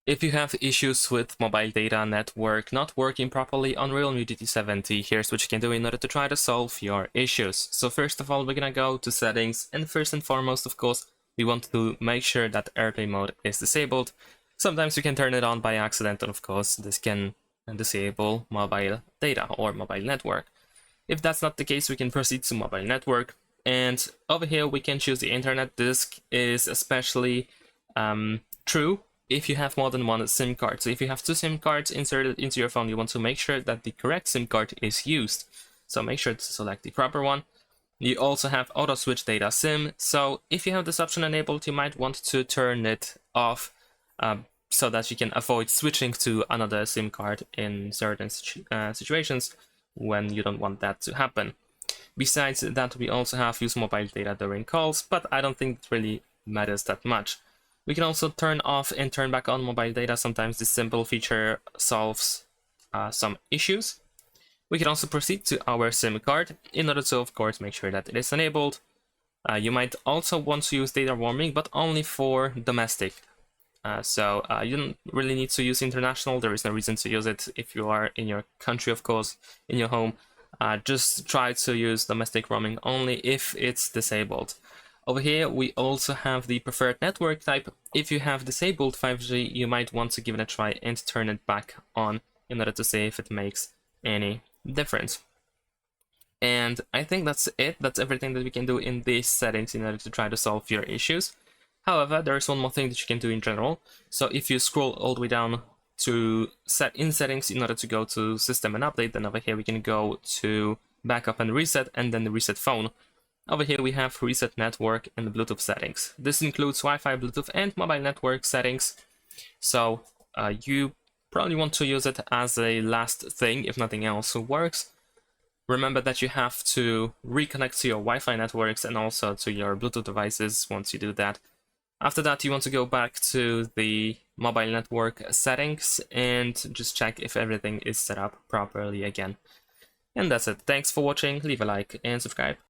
If you have issues with mobile data network not working properly on Realme GT 70, here's what you can do in order to try to solve your issues. So first of all, we're gonna go to settings, and first and foremost, of course, we want to make sure that airplane mode is disabled. Sometimes you can turn it on by accident, and of course, this can disable mobile data or mobile network. If that's not the case, we can proceed to mobile network, and over here we can choose the internet. This is especially true if you have more than one SIM card. So if you have two SIM cards inserted into your phone, you want to make sure that the correct SIM card is used. So make sure to select the proper one. You also have auto switch data SIM. So if you have this option enabled, you might want to turn it off so that you can avoid switching to another SIM card in certain situations when you don't want that to happen. Besides that, we also have use mobile data during calls, but I don't think it really matters that much. We can also turn off and turn back on mobile data. Sometimes this simple feature solves some issues. We can also proceed to our SIM card in order to, of course, make sure that it is enabled. You might also want to use data roaming, but only for domestic. You don't really need to use international. There is no reason to use it if you are in your country, of course, in your home. Just try to use domestic roaming only if it's disabled. Over here, we also have the preferred network type. If you have disabled 5G, you might want to give it a try and turn it back on in order to see if it makes any difference. And I think that's it. That's everything that we can do in these settings in order to try to solve your issues. However, there is one more thing that you can do in general. So if you scroll all the way down to settings in order to go to system and update, then over here we can go to backup and reset, and then the reset phone. Over here we have reset network and Bluetooth settings. This includes Wi-Fi, Bluetooth, and mobile network settings. So you probably want to use it as a last thing if nothing else works. Remember that you have to reconnect to your Wi-Fi networks and also to your Bluetooth devices once you do that. After that, you want to go back to the mobile network settings and just check if everything is set up properly again. And that's it. Thanks for watching, leave a like and subscribe.